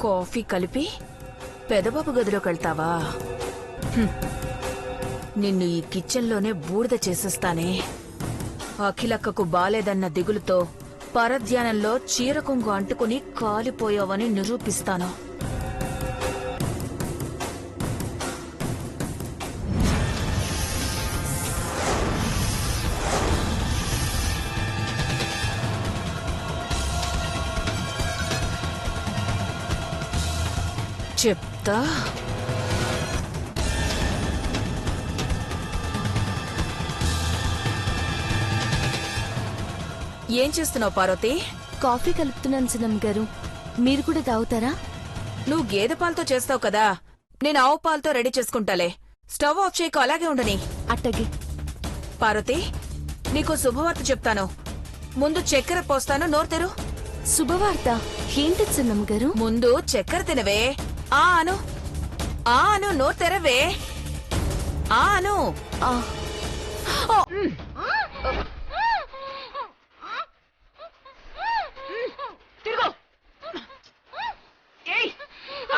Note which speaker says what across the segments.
Speaker 1: Coffee కలిపి పెదబాబు గదిలోకి వెళ్తావా? నిన్ను ఈ కిచెన్లోనే బూడిద చేసేస్తానే. అఖిలక్కకు బాలేదన్న దిగులుతో పరధ్యానంలో చీరకొంగు అంటుకుని కాలిపోయావని నిరూపిస్తాను. చెప్తా. ఏం చేస్తున్నావు పార్వతి?
Speaker 2: కాఫీ కలుపుతున్నాను చిన్నమ్మ గారు, మీరు కూడా తాగుతారా?
Speaker 1: నువ్వు గేదె పాలతో చేస్తావు కదా, నేను ఆవు పాలతో రెడీ చేసుకుంటాలే. స్టవ్ ఆఫ్ చేయకు, అలాగే ఉండని.
Speaker 2: అట్టగే.
Speaker 1: పార్వతి, నీకు శుభవార్త చెప్తాను. ముందు చక్కెర పోస్తాను, నోరు తెరు.
Speaker 2: శుభవార్త ఏంటి చిన్నమ్మ గారు?
Speaker 1: ముందు చక్కెర తినవే. అను నోరు తెరవే. అను. తిరుగు.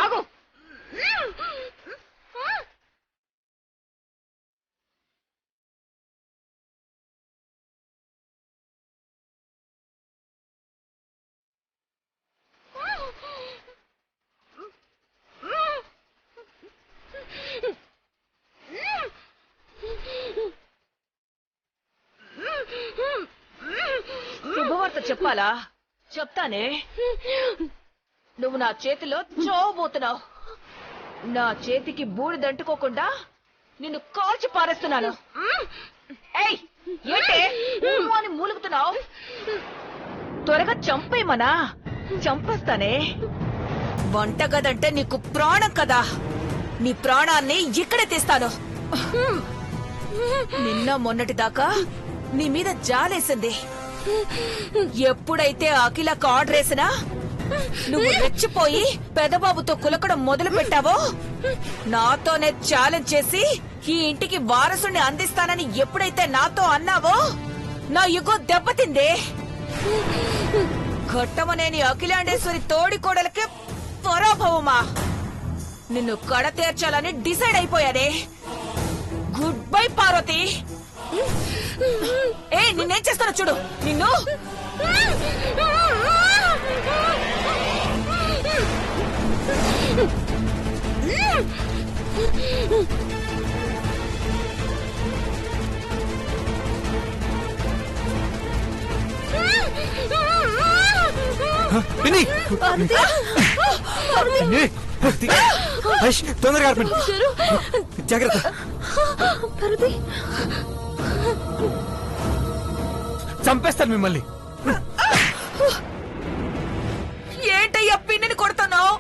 Speaker 1: ఆగు. శుభవార్త చెప్పాలా? చెప్తానే. నువ్వు నా చేతిలో చావబోతున్నావు. నా చేతికి బూడిదంటుకోకుండా నిన్ను కాల్చి పారేస్తున్నాను. ఏంటే అని మూలుగుతున్నావు? త్వరగా చంపేమనా? చంపేస్తానే. వంటగదంటే నీకు ప్రాణం కదా, నీ ప్రాణాన్ని ఇక్కడే తీస్తాను. నిన్న మొన్నటిదాకా నీ మీద జాలేసింది. ఎప్పుడైతే అఖిలకు ఆర్డర్ వేసినా నువ్వు రెచ్చిపోయి పెదబాబుతో కులకడం మొదలు పెట్టావో, నాతోనే ఛాలెంజ్ చేసి ఈ ఇంటికి వారసుని అందిస్తానని ఎప్పుడైతే నాతో అన్నావో, నా యుగం దెబ్బతిందే. ఘట్టమనేని అఖిలాండేశ్వరి తోడికోడలకి పరాభవమా? నిన్ను కడతేర్చాలని డిసైడ్ అయిపోయానే. Good bye Parvati. నిన్నేం చేస్తానో చూడు. నిన్ను
Speaker 3: తొందరగా జాగ్రత్త. చంపేస్తాను మిమ్మల్ని.
Speaker 1: ఏంటయ్యా పిన్నిని కొడుతున్నావు?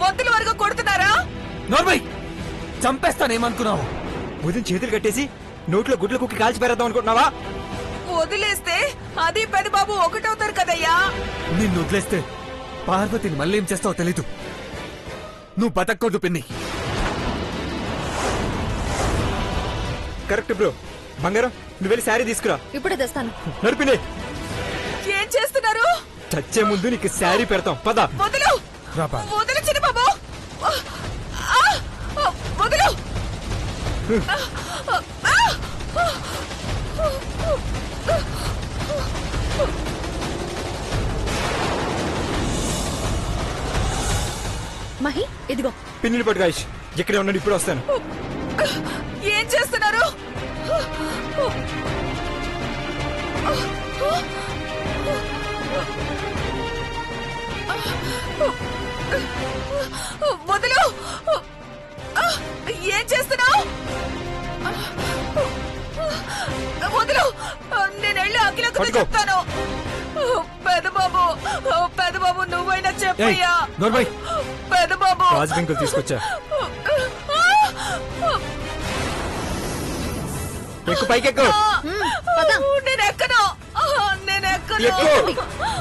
Speaker 1: మొత్తుల వరకు కొడుతున్నారా?
Speaker 3: నోర్మయ్, చంపేస్తాను. ఏమనుకున్నావు? ఉదయం చేతులు కట్టేసి నోట్లో గుడ్ల కుక్కి కాల్చి పెడదాం అనుకుంటున్నావా?
Speaker 1: వదిలేస్తే అది పెదబాబు ఒకటవుతారు కదయ్యా.
Speaker 3: నిన్ను వదిలేస్తే పార్వతిని మళ్ళీ ఏం చేస్తావో తెలీదు. నువ్వు బతకూడదు పిన్ని. Correct bro. బంగారం, నువ్వు వెళ్ళి శారీ తీసుకురా.
Speaker 2: ఇప్పుడే తెస్తాను.
Speaker 3: నడిపినే.
Speaker 1: ఏం చేస్తున్నారు?
Speaker 3: చచ్చే ముందు నీకు శారీ పెడతాం, పద.
Speaker 1: వదులు, వదులు చిన్నబాబు, వదులు.
Speaker 2: మహి, ఇదిగో.
Speaker 3: పిన్నిని పట్టుగా. ఇక్కడే ఉన్నాడు, ఇప్పుడు వస్తాను.
Speaker 1: ఏం చేస్తున్నారు? వదులు. ఏం చేస్తున్నావు? వదులు. నేను వెళ్ళి అఖిలకు చెప్తాను. పెదబాబు, పెదబాబు నువ్వైనా చెప్పయ్యా. పెదబాబు
Speaker 3: రాజబెంకులు తీసుకొచ్చా. ఎక్కు, పైకెక్కు.
Speaker 1: నేను ఎక్కను.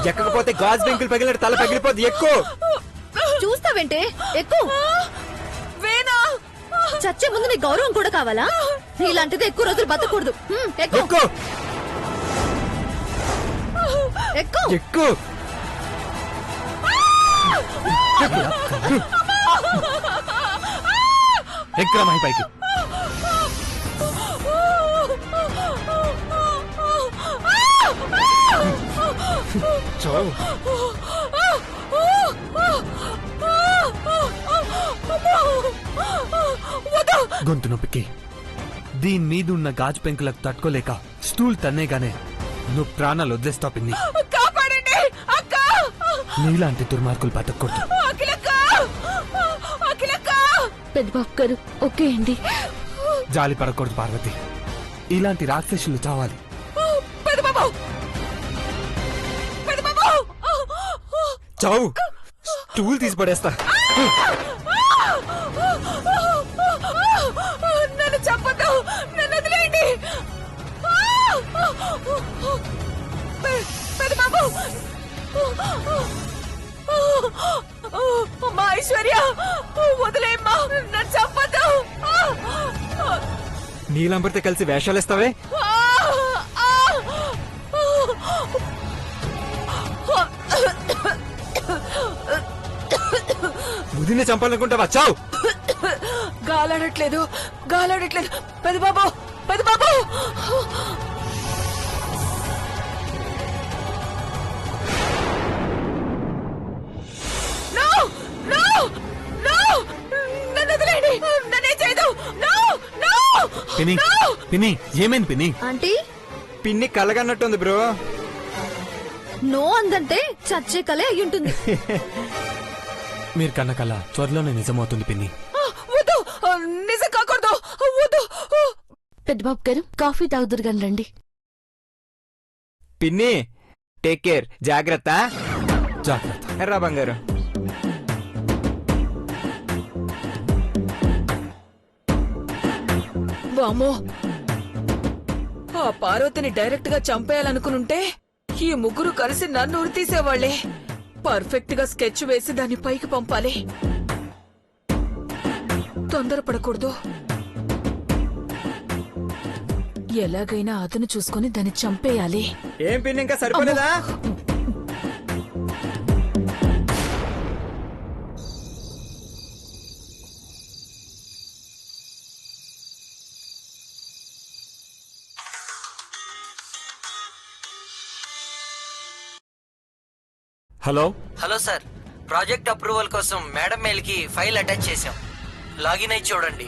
Speaker 3: ఎక్కకపోతే గాజు బెంకులు పగిలిన తల పగిలిపోద్ది. ఎక్కువ
Speaker 2: చూస్తావేంటే? ఎక్కువ.
Speaker 1: వేనా,
Speaker 2: చచ్చే ముందు నీ గౌరవం కూడా కావాలా? నీలాంటిది ఎక్కువ రోజులు బతకూడదు. ఎక్కువ ఎక్కువ.
Speaker 3: ఎక్కరా మహి పైకి. చావు. గొంతు నొప్పికి దీని మీద ఉన్న గాజు పెంకులకు తట్టుకోలేక స్టూల్ తన్నేగానే నువ్వు ప్రాణాలు వదిలేస్తావు పిన్ని.
Speaker 1: కాపాడండి అక్క.
Speaker 3: నీలాంటి దుర్మార్గులు బతకూడదు.
Speaker 1: అఖిలక్క, అఖిలక్క.
Speaker 2: పెద్ద బాబు గారు ఓకే అండి.
Speaker 3: జాలి పడకూడదు పార్వతి. ఇలాంటి రాక్షసులు చావాలి.
Speaker 1: పెదబాబు, పెదబాబు.
Speaker 3: చావు. స్టూల్ తీసి పడేస్తా.
Speaker 1: నన్ను చంపొద్దు, నన్ను వదిలేయండి. పెదబాబు. అమ్మా ఐశ్వర్య, వదిలేయమ్మా, నన్ను చంపొద్దు.
Speaker 3: నీలంబరితో కలిసి వేషాలేస్తావే. ముదిని చంపాలనుకుంటావా? చావు.
Speaker 1: గాలాడట్లేదు, గాలాడట్లేదు. Pedababu, Pedababu. No! No! No! నన్ను వదిలేయండి, నన్నేం చేయదు. No! No!
Speaker 3: పిన్ని,
Speaker 1: No!
Speaker 3: పిన్ని, ఏమైంది పిన్ని?
Speaker 2: ఆంటీ
Speaker 3: పిన్ని కలగన్నట్టుంది బ్రో.
Speaker 2: నో అందంటే చచ్చే కలే అయి ఉంటుంది.
Speaker 3: మీరు కన్న కళ త్వరలోనే నిజమవుతుంది పిన్ని.
Speaker 1: వద్దు, నిజం కాకూడదు. వద్దు.
Speaker 2: పెద్ద బాబు గారు కాఫీ తాగుదురు గాని రండి.
Speaker 3: పిన్ని టేక్ కేర్. జాగ్రత్త. జాగ్రత్త. ఎర్రా బంగారు.
Speaker 1: వామ్మో, ఆ పార్వతిని డైరెక్ట్ గా చంపేయాలనుకునుంటే ఈ ముగ్గురు కలిసి నన్ను ఉరితీసేవాళ్లే. పర్ఫెక్ట్ గా స్కెచ్ వేసి దాన్ని పైకి పంపాలి. తొందరపడకూడదు. ఎలాగైనా అతను చూసుకుని దాన్ని చంపేయాలి.
Speaker 3: ఏం పిన్ని ఇంకా సరిపోలేదా? Hello
Speaker 4: hello sir, project approval కోసం మేడం మెయిల్ కి ఫైల్ అటాచ్ చేశాం. లాగిన్ అయి చూడండి.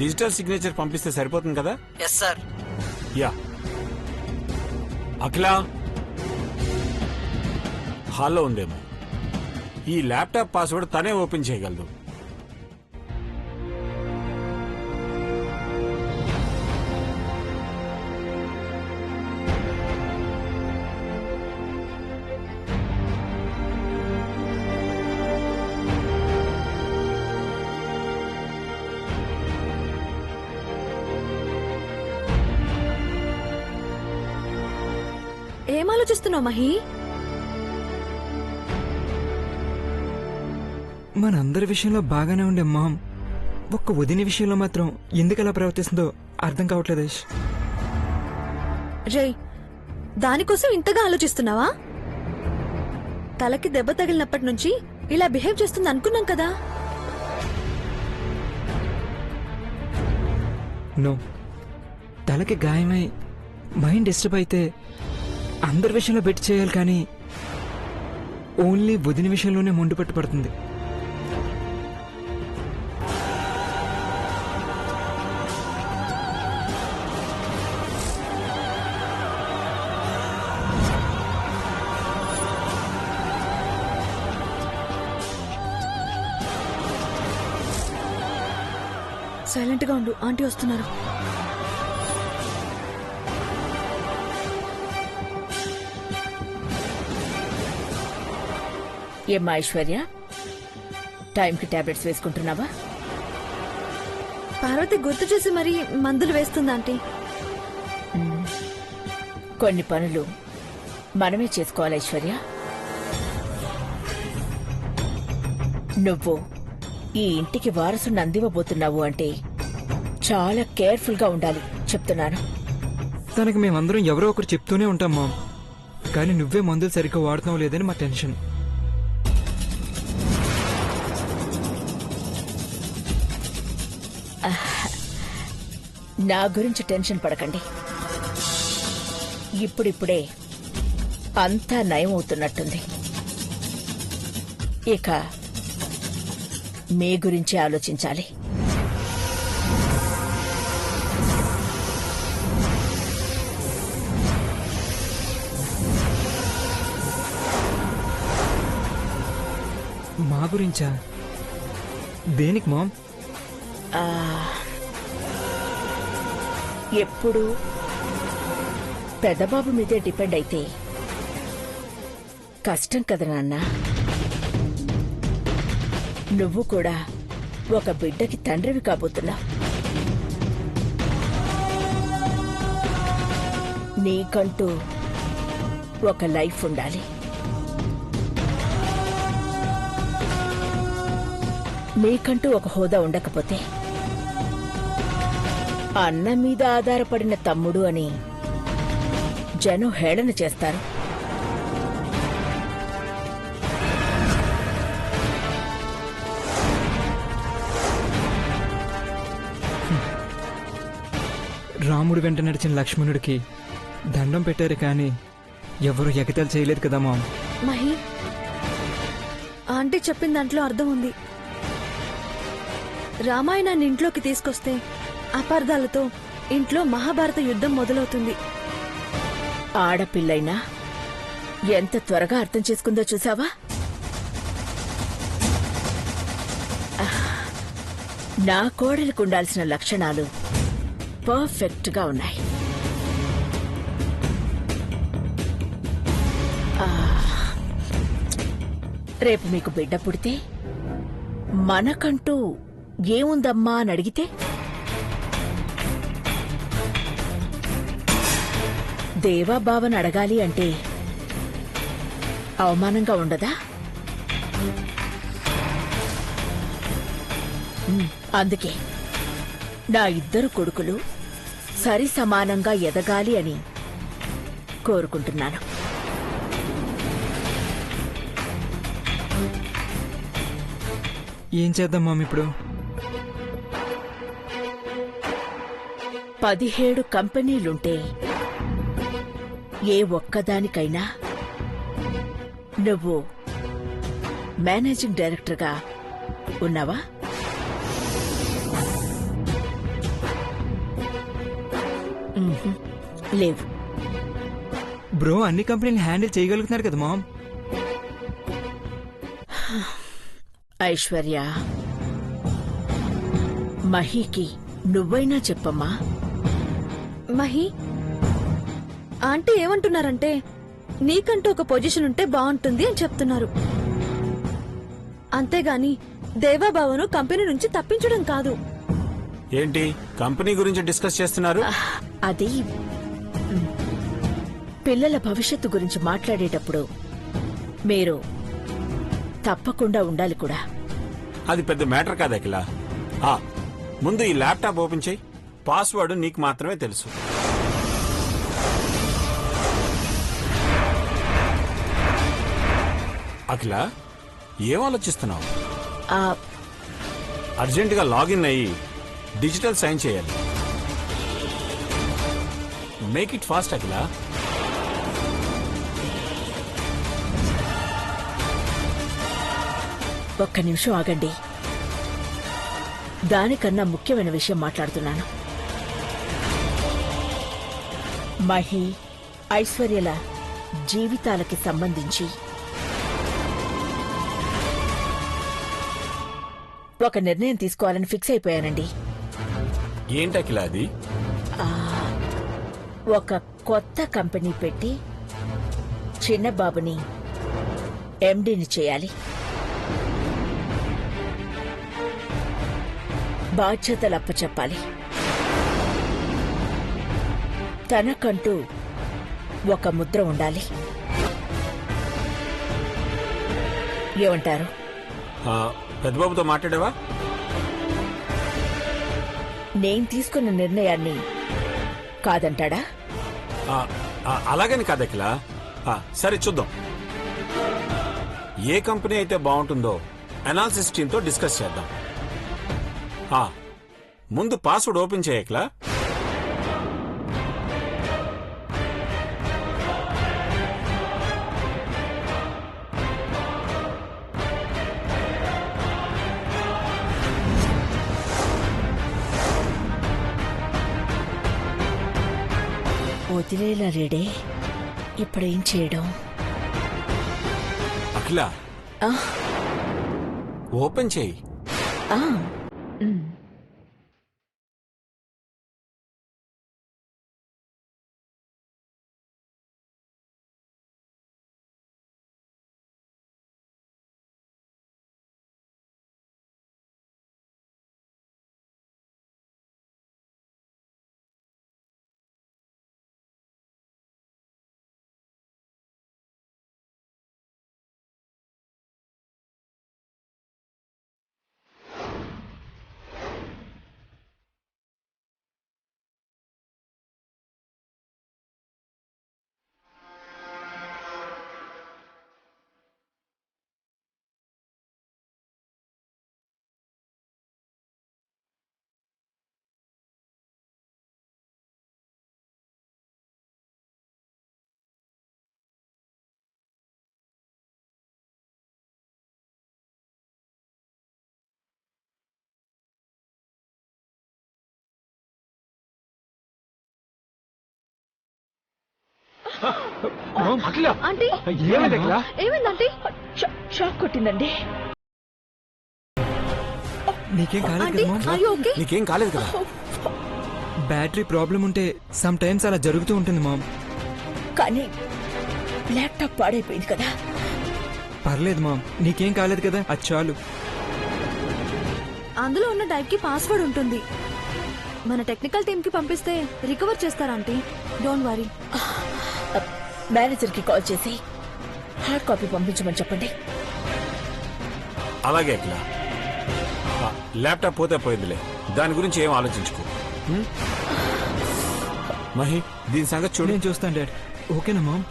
Speaker 5: డిజిటల్ సిగ్నేచర్ పంపిస్తే సరిపోతుంది కదా?
Speaker 4: Yes sir.
Speaker 5: యా. అఖిల హాల్లో ఉందేమో. ఈ ల్యాప్టాప్ పాస్వర్డ్ తనే ఓపెన్ చేయగలదు.
Speaker 2: ఏం ఆలోచిస్తున్నావు మహి?
Speaker 3: మనందరి విషయంలో బాగానే ఉండే మామ్ ఒక్క వదిన విషయంలో మాత్రం ఎందుకు అలా ప్రవర్తిస్తుందో అర్థం కావట్లేదు.
Speaker 2: జై, దానికోసం ఇంతగా ఆలోచిస్తున్నావా? తలకి దెబ్బ తగిలినప్పటి నుంచి ఇలా బిహేవ్ చేస్తుంది అనుకున్నాం కదా.
Speaker 3: నో, తలకి గాయమై మైండ్ డిస్టర్బ్ అయితే అందరి విషయంలో బెట్ చేయాలి, కానీ ఓన్లీ వదిన విషయంలోనే మొండి పట్టు పడుతుంది.
Speaker 2: సైలెంట్ గా ఉండు, ఆంటీ వస్తున్నారు.
Speaker 1: ఏమ్మా ఐశ్వర్య, టైంకి టాబ్లెట్స్ వేసుకుంటున్నావా?
Speaker 2: పార్వతి గుర్తు చేసి మరీ మందులు వేస్తుంది ఆంటీ.
Speaker 1: కొన్ని పనులు మనమే చేసుకోవాలి ఐశ్వర్య. నువ్వు ఈ ఇంటికి వారసుని అందివ్వబోతున్నావు అంటే చాలా కేర్ఫుల్ గా ఉండాలి, చెప్తున్నాను.
Speaker 3: తనకి మేమందరం ఎవరో ఒకరు చెప్తూనే ఉంటాం మామ్, కానీ నువ్వే మందులు సరిగ్గా వాడుతున్నావు లేదని మా టెన్షన్.
Speaker 1: నా గురించి టెన్షన్ పడకండి. ఇప్పుడిప్పుడే అంతా నయం అవుతున్నట్టుంది. ఇక మీ గురించి ఆలోచించాలి.
Speaker 3: మా గురించా? దేనికి మామ్?
Speaker 1: ఎప్పుడు పెద్దబాబు మీదే డిపెండ్ అయితే కష్టం కదా నాన్న. నువ్వు కూడా ఒక బిడ్డకి తండ్రివి కాబోతున్నావు. నీకంటూ ఒక లైఫ్ ఉండాలి. నీకంటూ ఒక హోదా ఉండకపోతే అన్న మీద ఆధారపడిన తమ్ముడు అని జనం హేళన చేస్తారు.
Speaker 3: రాముడు వెంట నడిచిన లక్ష్మణుడికి దండం పెట్టారు కానీ ఎవరు ఎగతాలు చేయలేదు కదా మామ్.
Speaker 2: మహి, ఆంటీ చెప్పిన దాంట్లో అర్థం ఉంది. రామాయణాన్ని ఇంట్లోకి తీసుకొస్తే అపార్థాలతో ఇంట్లో మహాభారత యుద్ధం మొదలవుతుంది.
Speaker 1: ఆడపిల్లైనా ఎంత త్వరగా అర్థం చేసుకుందో చూసావా? నా కోడలికి ఉండాల్సిన లక్షణాలు పర్ఫెక్ట్ గా ఉన్నాయి. రేపు మీకు బిడ్డ పుడితే మనకంటూ ఏముందమ్మా అని అడిగితే దేవాబావని అడగాలి అంటే అవమానంగా ఉండదా? అందుకే నా ఇద్దరు కొడుకులు సరి సమానంగా ఎదగాలి అని కోరుకుంటున్నాను.
Speaker 3: ఏం చేద్దాం మామ్ ఇప్పుడు?
Speaker 1: 17 కంపెనీలుంటే ఏ ఒక్కదానికైనా నువ్వు మేనేజింగ్ డైరెక్టర్గా ఉన్నావా? లేవు.
Speaker 3: బ్రో అన్ని కంపెనీలు హ్యాండిల్ చేయగలుగుతున్నారు కదా మామ్.
Speaker 1: ఐశ్వర్య, మహీకి నువ్వైనా చెప్పమ్మా.
Speaker 2: మహి, ఆంటీ ఏమంటున్నారంటే నీకంటూ ఒక పొజిషన్ ఉంటే బాగుంటుంది అని చెప్తున్నారు. అంతేగాని దేవాబావను కంపెనీ నుంచి తప్పించడం కాదు.
Speaker 5: ఏంటి కంపెనీ గురించి డిస్కస్ చేస్తున్నారు?
Speaker 1: అది పిల్లల భవిష్యత్తు గురించి మాట్లాడేటప్పుడు మీరు తప్పకుండా ఉండాలి కూడా.
Speaker 5: అది పెద్ద మ్యాటర్ కాదు అఖిల. ముందు ఈ ల్యాప్టాప్ ఓపెన్ చేయి. పాస్వర్డ్ నీకు మాత్రమే తెలుసు. అఖిల, ఏం ఆలోచిస్తున్నావు? అర్జెంటుగా లాగిన్ అయ్యి డిజిటల్ సైన్ చేయాలి. మేక్ ఇట్ ఫాస్ట్ అఖిల.
Speaker 1: ఒక్క నిమిషం ఆగండి. దానికన్నా ముఖ్యమైన విషయం మాట్లాడుతున్నాను. మహి, ఐశ్వర్యల జీవితాలకి సంబంధించి ఒక నిర్ణయం తీసుకోవాలని ఫిక్స్ అయిపోయానండి.
Speaker 5: ఏంటి అఖిల అది?
Speaker 1: ఒక కొత్త కంపెనీ పెట్టి చిన్నబాబుని ఎండీని చేయాలి. బాధ్యతలు అప్పచెప్పాలి. తనకంటూ ఒక ముద్ర ఉండాలి. ఏమంటారు?
Speaker 5: పెద్దబాబుతో మాట్లాడావా?
Speaker 1: నేను తీసుకున్న నిర్ణయాన్ని కాదంటాడా?
Speaker 5: అలాగని కాదు అఖిల. సరే చూద్దాం. ఏ కంపెనీ అయితే బాగుంటుందో అనాలిసిస్ టీంతో డిస్కస్ చేద్దాం. ముందు పాస్వర్డ్ ఓపెన్ చేయకలా.
Speaker 1: వదిలేలా లేడే, ఇప్పుడేం చేయడం?
Speaker 5: అఖిల
Speaker 1: ఆ,
Speaker 5: ఓపెన్ చేయి.
Speaker 1: ఆ, ఉమ్.
Speaker 2: ఆంటీ ఏమైందంటీ?
Speaker 1: షాక్ కొట్టిందండి.
Speaker 3: నీకేం కాలేదు
Speaker 2: ఆంటీ
Speaker 3: కదా మామ్?
Speaker 2: are you okay?
Speaker 5: నీకేం కాలేదు కదా?
Speaker 3: బ్యాటరీ ప్రాబ్లం ఉంటే సమ్ టైమ్స్ అలా జరుగుతూ ఉంటుంది మామ్.
Speaker 1: కానీ ల్యాప్టాప్ పాడైపోయింది కదా.
Speaker 3: పర్లేదు మామ్, నీకేం కాలేదు కదా, అది చాలు.
Speaker 2: అందులో ఉన్న డ్రైవ్ కి పాస్వర్డ్ ఉంటుంది. మన టెక్నికల్ టీమ్ కి పంపిస్తే రికవర్ చేస్తారు ఆంటీ. Don't worry.
Speaker 1: మేనేజర్ కి కాల్ చేసి హార్డ్ కాపీ పంపించమని చెప్పండి.
Speaker 5: అలాగే అఖిల. ల్యాప్టాప్ పోతే పోయిందిలే, దాని గురించి ఏం ఆలోచించుకో. మహి, దీని సంగతి చూడు.
Speaker 3: నేను చూస్తాను డాడ్. ఓకేనా మామ్?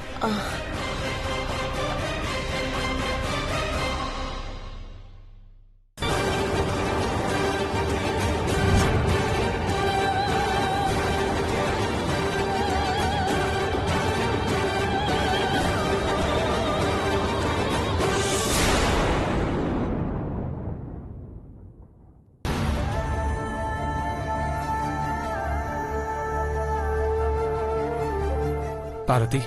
Speaker 6: పార్వతి,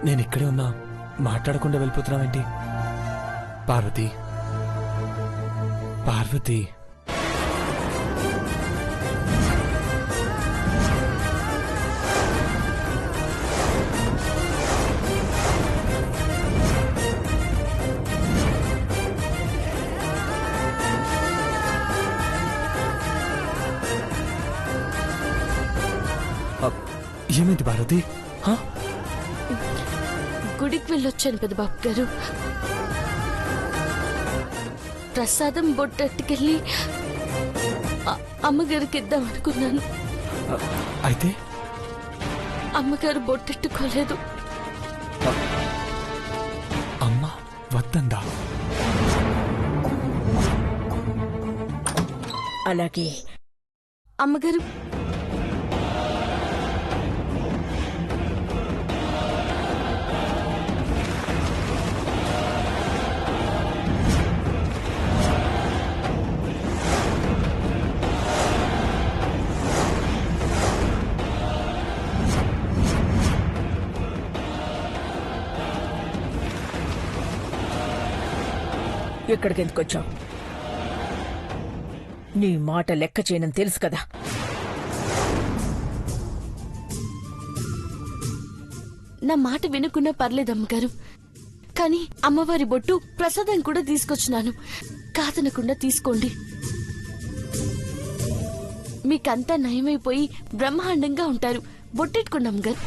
Speaker 6: నేను ఇక్కడే ఉన్నా, మాట్లాడకుండా వెళ్ళిపోతున్నావేంటి? పార్వతి, పార్వతి, ఏమైంది పార్వతి?
Speaker 7: గుడికి వెళ్ళొచ్చాను పెద్ద బాబు గారు. ప్రసాదం బొట్టెట్టుకెళ్ళి అమ్మగారికి ఇద్దాం అనుకున్నాను.
Speaker 6: అయితే
Speaker 7: అమ్మగారు బొట్టెట్టుకోలేదు.
Speaker 6: అమ్మ వద్దందా?
Speaker 1: అలాగే
Speaker 7: అమ్మగారు
Speaker 1: ఇక్కడికి ఎందుకు వచ్చావు? నీ మాట లెక్క చేయనని తెలుసు కదా.
Speaker 7: నా మాట వినుకున్నా పర్లేదు అమ్మగారు. కానీ అమ్మవారి బొట్టు ప్రసాదం కూడా తీసుకొచ్చినాను. కాదనకుండా తీసుకోండి. మీకంతా నయమైపోయి బ్రహ్మాండంగా ఉంటారు. బొట్టెట్టుకోండి అమ్మగారు.